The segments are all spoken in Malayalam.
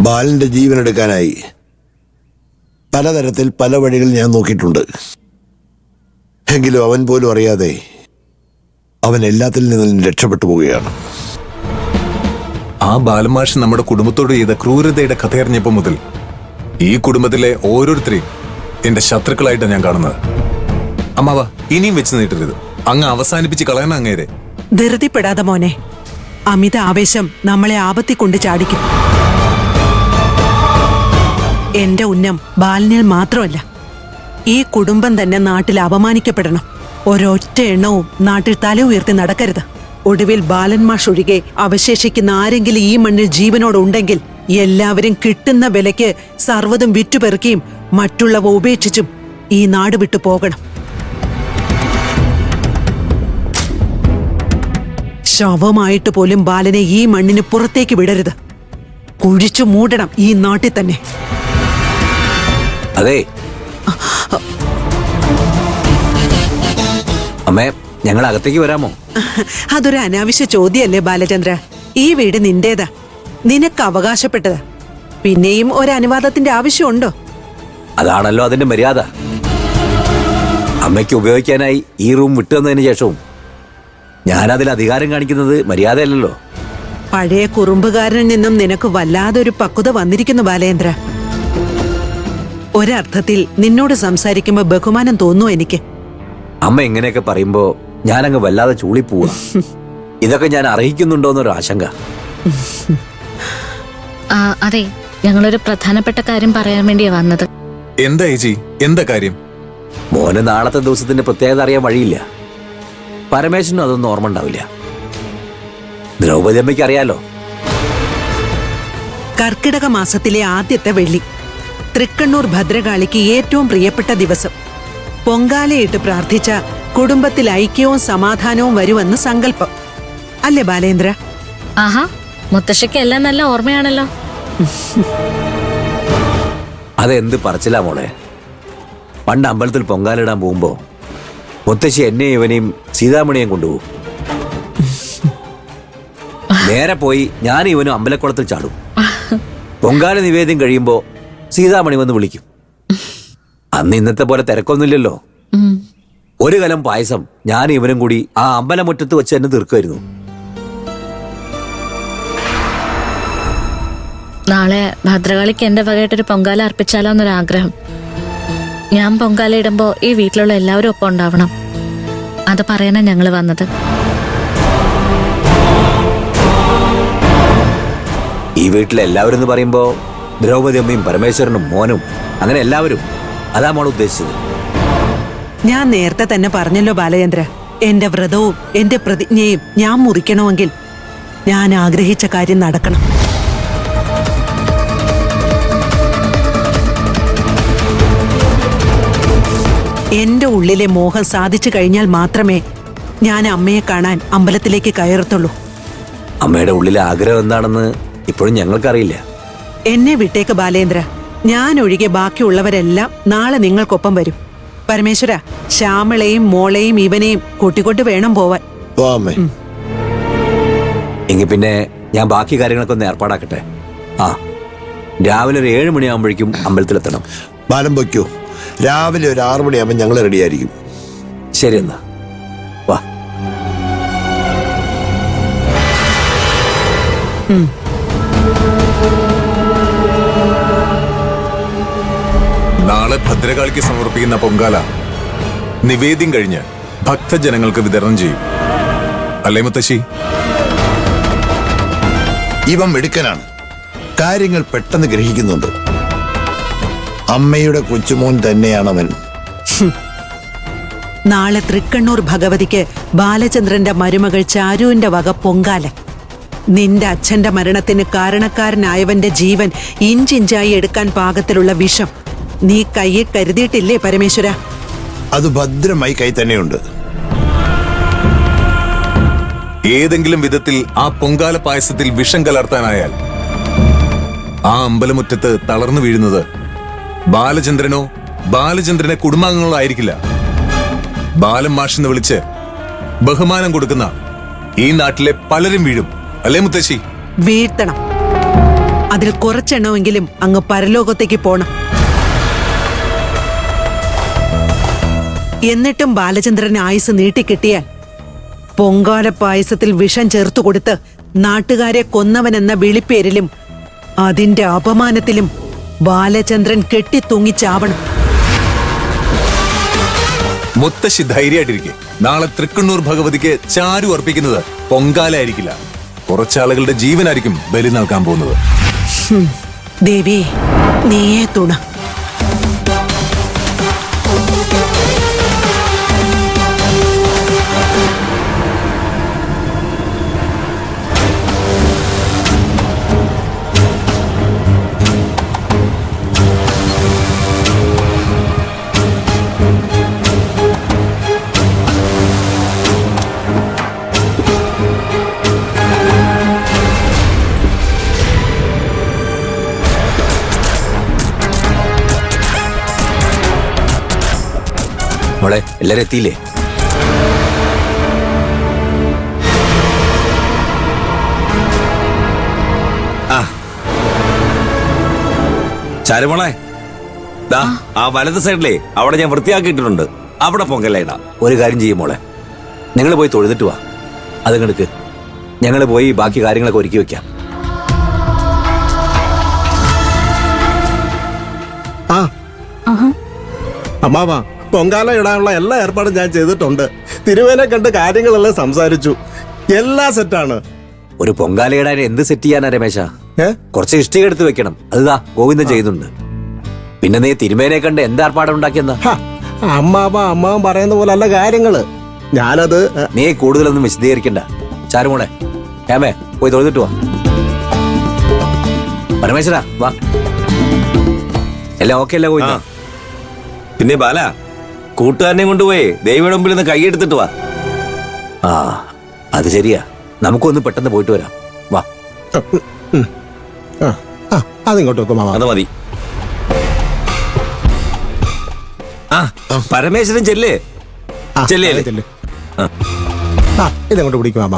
ബാലന്റെ ജീവനെടുക്കാനായി പലതരത്തിൽ പല വഴികൾ ഞാൻ നോക്കിയിട്ടുണ്ട്. എങ്കിലും അവൻ പോലും അറിയാതെ അവൻ എല്ലാത്തിൽ നിന്നും രക്ഷപ്പെട്ടു പോവുകയാണ്. ആ ബാലമാഷ് നമ്മുടെ കുടുംബത്തോട് ചെയ്ത ക്രൂരതയുടെ കഥയറിഞ്ഞപ്പോ മുതൽ ഈ കുടുംബത്തിലെ ഓരോരുത്തരെയും എന്റെ ശത്രുക്കളായിട്ടാണ് ഞാൻ കാണുന്നത്. അമ്മാവ, ഇനിയും വെച്ച് നീട്ടരുത്. അങ്ങ് അവസാനിപ്പിച്ച് കളയണം അങ്ങേരെ. ധൃതിപ്പെടാതെ മോനെ. അമിത ആവേശം നമ്മളെ ആപത്തി കൊണ്ട് ചാടിക്കും. എന്റെ ഉന്നം ബാലനിൽ മാത്രമല്ല, ഈ കുടുംബം തന്നെ നാട്ടിൽ അപമാനിക്കപ്പെടണം. ഒരൊറ്റ എണ്ണവും നാട്ടിൽ തല ഉയർത്തി നടക്കരുത്. ഒടുവിൽ ബാലന്മാഷ് ഒഴികെ അവശേഷിക്കുന്ന ആരെങ്കിലും ഈ മണ്ണിൽ ജീവനോടുണ്ടെങ്കിൽ എല്ലാവരും കിട്ടുന്ന വിലയ്ക്ക് സർവ്വതും വിറ്റുപെറുക്കിയും മറ്റുള്ളവ ഉപേക്ഷിച്ചും ഈ നാട് വിട്ടു പോകണം. ശവമായിട്ട് പോലും ബാലനെ ഈ മണ്ണിന് പുറത്തേക്ക് വിടരുത്. കുഴിച്ചു മൂടണം ഈ നാട്ടിൽ തന്നെ. അതെ അമ്മേ, ഞങ്ങൾ അകത്തേക്ക് വരാമോ? അതൊരു അനാവശ്യ ചോദ്യമല്ലേ ബാലചന്ദ്ര. ഈ വീട് നിന്റേതാ, നിനക്ക് അവകാശപ്പെട്ടതാ. പിന്നെയും ഒരു അനുവാദത്തിന്റെ ആവശ്യമുണ്ടോ? അതാണല്ലോ അതിന്റെ മര്യാദ. അമ്മയ്ക്ക് ഉപയോഗിക്കാനായി ഈ റൂം വിട്ടുവന്നതിന് ശേഷവും ഞാനതിൽ അധികാരം കാണിക്കുന്നത് മര്യാദയല്ലല്ലോ. പഴയ കുറുമ്പുകാരനിൽ നിന്നും നിനക്ക് വല്ലാതൊരു പക്വത വന്നിരിക്കുന്നു ബാലേന്ദ്ര. ഒരർത്ഥത്തിൽ നിന്നോട് സംസാരിക്കുമ്പോ ബഹുമാനം തോന്നുന്നു എനിക്ക്. അമ്മ ഇങ്ങനെയൊക്കെ പറയുമ്പോ ഞാനങ്ങ് വല്ലാതെ ചൂളിപ്പോവാ. ഇതൊക്കെ ഞാൻ അർഹിക്കുന്നുണ്ടോന്നൊരു ആശങ്ക. അതെ, ഞങ്ങളൊരു പ്രധാനപ്പെട്ട കാര്യം പറയാൻ വേണ്ടിയാ വന്നത്. എന്താ ചേച്ചി, എന്താ കാര്യം? മോന് നാളത്തെ ദിവസത്തിന്റെ പ്രത്യേകത അറിയാൻ വഴിയില്ല. പരമേശ്വരനും അതൊന്നും ഓർമ്മ ഉണ്ടാവില്ല. ദ്രൗപദി അമ്മയ്ക്ക് അറിയാലോ. കർക്കിടക മാസത്തിലെ ആദ്യത്തെ വെള്ളി, തൃക്കണ്ണൂർ ഭദ്രകാളിക്ക് ഏറ്റവും പ്രിയപ്പെട്ട ദിവസം. പൊങ്കാലയിട്ട് പ്രാർത്ഥിച്ച കുടുംബത്തിൽ ഐക്യവും സമാധാനവും വരുമെന്ന് സങ്കല്പം അല്ലേ ബാലേന്ദ്ര? ആഹാ, മുത്തശ്ശിക്ക് എല്ലാം നല്ല ഓർമ്മയാണല്ലോ. അതെന്ത് പറച്ചില്ല മോളെ. പണ്ട് അമ്പലത്തിൽ പൊങ്കാലിടാൻ പോകുമ്പോ മുത്തശ്ശി എന്നെയും ഇവനെയും സീതാമണിയെയും കൊണ്ടുപോകും. നേരെ പോയി ഞാൻ ഇവനും അമ്പലക്കുളത്തിൽ ചാടും. പൊങ്കാല നിവേദ്യം കഴിയുമ്പോ സീതാമണി വന്ന് വിളിക്കും. അന്ന് ഇന്നത്തെ പോലെ തിരക്കൊന്നുമില്ലല്ലോ. ഒരു കലം പായസം ഞാൻ ഇവനും കൂടി ആ അമ്പലമുറ്റത്ത് വെച്ച് തന്നെ തീർക്കുമായിരുന്നു. നാളെ ഭദ്രകാളിക്ക് എന്റെ വകയായിട്ടൊരു പൊങ്കാല അർപ്പിച്ചാലോ എന്നൊരാഗ്രഹം. ഞാൻ പൊങ്കാല ഇടുമ്പോ ഈ വീട്ടിലുള്ള എല്ലാവരും ഒപ്പം ഉണ്ടാവണം. അത് പറയാനാ ഞങ്ങള് വന്നത്. ഈ വീട്ടിലെ എല്ലാവരും എന്ന് പറയുമ്പോ ദ്രൗപദി അമ്മയും പരമേശ്വരനും മോനും അങ്ങനെ എല്ലാവരും. അതാ മോൾ ഉദ്ദേശിച്ചത്. ഞാൻ നേരത്തെ തന്നെ പറഞ്ഞല്ലോ ബാലചന്ദ്ര, എന്റെ വ്രതവും എന്റെ പ്രതിജ്ഞയും ഞാൻ മുറിക്കണമെങ്കിൽ ഞാൻ ആഗ്രഹിച്ച കാര്യം നടക്കണം. എന്റെ ഉള്ളിലെ മോഹം സാധിച്ചു കഴിഞ്ഞാൽ മാത്രമേ ഞാൻ അമ്മയെ കാണാൻ അമ്പലത്തിലേക്ക് കയറത്തുള്ളൂ. അമ്മയുടെ ഉള്ളിലെ ആഗ്രഹം എന്താണെന്ന് ഇപ്പോഴും ഞങ്ങൾക്കറിയില്ല. എന്നെ വിട്ടേക്ക് ബാലേന്ദ്ര. ഞാൻ ഒഴികെ ബാക്കിയുള്ളവരെല്ലാം നാളെ നിങ്ങൾക്കൊപ്പം വരും. പരമേശ്വര, ശ്യാമളെയും മോളെയും ഇവനെയും കൂട്ടിക്കൊണ്ട് വേണം പോവാൻ. എങ്കിൽ പിന്നെ ഞാൻ ബാക്കി കാര്യങ്ങളൊക്കെ ഒന്ന് ഏർപ്പാടാക്കട്ടെ. രാവിലെ ഒരു 7 മണിയാകുമ്പോഴേക്കും അമ്പലത്തിലെത്തണം. ബാലം വയ്ക്കൂ. രാവിലെ ഒരു 6 മണിയാകുമ്പോൾ ഞങ്ങൾ റെഡിയായിരിക്കും. ശരി എന്നാ വാ. നാളെ ഭദ്രകാളിക്ക് സമർപ്പിക്കുന്ന പൊങ്കാല നിവേദ്യം കഴിഞ്ഞ് ഭക്തജനങ്ങൾക്ക് വിതരണം ചെയ്യും. അല്ലേ മുത്തശ്ശി? ഇവൻ മിടുക്കനാണ്. കാര്യങ്ങൾ പെട്ടെന്ന് ഗ്രഹിക്കുന്നുണ്ട്. അമ്മയുടെ കൊച്ചുമോൻ തന്നെയാണവൻ. നാളെ തൃക്കണ്ണൂർ ഭഗവതിക്ക് ബാലചന്ദ്രന്റെ മരുമകൾ ചാരുവിന്റെ വക പൊങ്കാല. നിന്റെ അച്ഛന്റെ മരണത്തിന് കാരണക്കാരനായവന്റെ ജീവൻ ഇഞ്ചിഞ്ചായി എടുക്കാൻ പാകത്തിലുള്ള വിഷം നീ കയ്യെ കരുതിയിട്ടില്ലേ പരമേശ്വര? അത് ഭദ്രമായി കൈ തന്നെയുണ്ട്. ഏതെങ്കിലും വിധത്തിൽ ആ പൊങ്കാല പായസത്തിൽ വിഷം കലർത്താനായാൽ ആ അമ്പലമുറ്റത്ത് തളർന്നു വീഴുന്നത് ബാലചന്ദ്രനോ ബാലചന്ദ്രന്റെ കുടുംബാംഗങ്ങളോ ആയിരിക്കില്ല. ബാലൻ മാഷെന്ന് വിളിച്ച് ബഹുമാനം കൊടുക്കുന്ന ഈ നാട്ടിലെ പലരും വീഴും. അല്ലേ മുത്തശ്ശി? വീഴ്ത്തണം. അതിൽ കുറച്ചെണ്ണമെങ്കിലും അങ്ങ് പരലോകത്തേക്ക് പോണം. എന്നിട്ടും ബാലചന്ദ്രന് ആയുസ് നീട്ടിക്കിട്ടിയാൽ പൊങ്കാല പായസത്തിൽ വിഷം ചേർത്തു കൊടുത്ത് നാട്ടുകാരെ കൊന്നവനെന്ന വിളിപ്പേരിലും അതിന്റെ അപമാനത്തിലും ബാലചന്ദ്രൻ കെട്ടിത്തൂങ്ങിച്ചാവണം. മുത്തശ്ശി ധൈര്യമായിട്ടിരിക്കെ. നാളെ തൃക്കണ്ണൂർ ഭഗവതിക്ക് ചാരു അർപ്പിക്കുന്നത് പൊങ്കാലായിരിക്കില്ല, കുറച്ചാളുകളുടെ ജീവനായിരിക്കും ബലി നൽകാൻ പോകുന്നത്. ദേവി, നീയേ തുണ. മോളെ, എല്ലാരും എത്തിയില്ലേ? ചാരുമോളെ, ദാ ആ വലത് സൈഡിലേ അവിടെ ഞാൻ വൃത്തിയാക്കിയിട്ടുണ്ട്, അവിടെ പൊങ്കല്ല. ഒരു കാര്യം ചെയ്യും മോളെ, നിങ്ങൾ പോയി തൊഴുതിട്ട് വാ. അത് കണക്ക് ഞങ്ങൾ പോയി ബാക്കി കാര്യങ്ങളൊക്കെ ഒരുക്കി വെക്കാം. അമ്മാവാ, പൊങ്കാല ഇടാനുള്ള എല്ലാ ഏർപ്പാടും ഞാൻ ചെയ്തിട്ടുണ്ട്. തിരുവേനെ കണ്ട് കാര്യങ്ങളെല്ലാം സംസാരിച്ചു, എല്ലാം സെറ്റാണ്. ഒരു പൊങ്കാലയിടാൻ എന്ത് സെറ്റ് ചെയ്യാനാ രമേശ? കുറച്ച് ഇഷ്ടിക എടുത്ത് വെക്കണം, അതുതാ ഗോവിന്ദൻ ചെയ്യുന്നുണ്ട്. പിന്നെ നീ തിരുമേനെ കണ്ട് എന്താ ഏർപ്പാട് ഉണ്ടാക്കിയെന്നാ? അമ്മാവൻ പറയുന്ന പോലെ അല്ല കാര്യങ്ങള്. ഞാനത് നീ കൂടുതലൊന്നും വിശദീകരിക്കണ്ട. ചാരുമോളെ, ഹേമേ, പോയി തൊഴുതിട്ട് വാ. പരമേശ്വരാ, വാ. എല്ലാം ഓക്കെ അല്ലേ ഗോവിന്ദ? പിന്നെ ബാല, കൂട്ടുകാരനെ കൊണ്ടുപോയി ദേവിയുടെ മുമ്പിൽ നിന്ന് കൈയെടുത്തിട്ട് വാ. ആ, അത് ശരിയാ. നമുക്കൊന്ന് പെട്ടെന്ന് പോയിട്ട് വരാം. വാ. അതിങ്ങോട്ട് വെക്കും മാമ. അത് മതി. പരമേശ്വരൻ ചെല്ലേ ചെല്ലേ. ഇതങ്ങോട്ട് പിടിക്കും മാമ.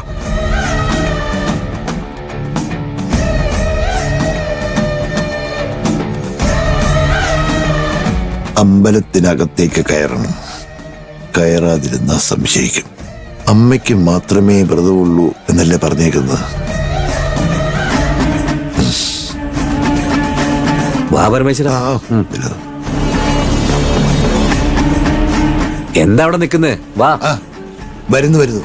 അമ്പലത്തിനകത്തേക്ക് കയറണം. കയറാതിരുന്ന സംശയിക്കും. അമ്മയ്ക്ക് മാത്രമേ വ്രതമുള്ളൂ എന്നല്ലേ പറഞ്ഞേക്കുന്നത്? വാ പരമേശ്വര. എന്താ അവിടെ നിൽക്കുന്നേ? വാ. വരുന്നു.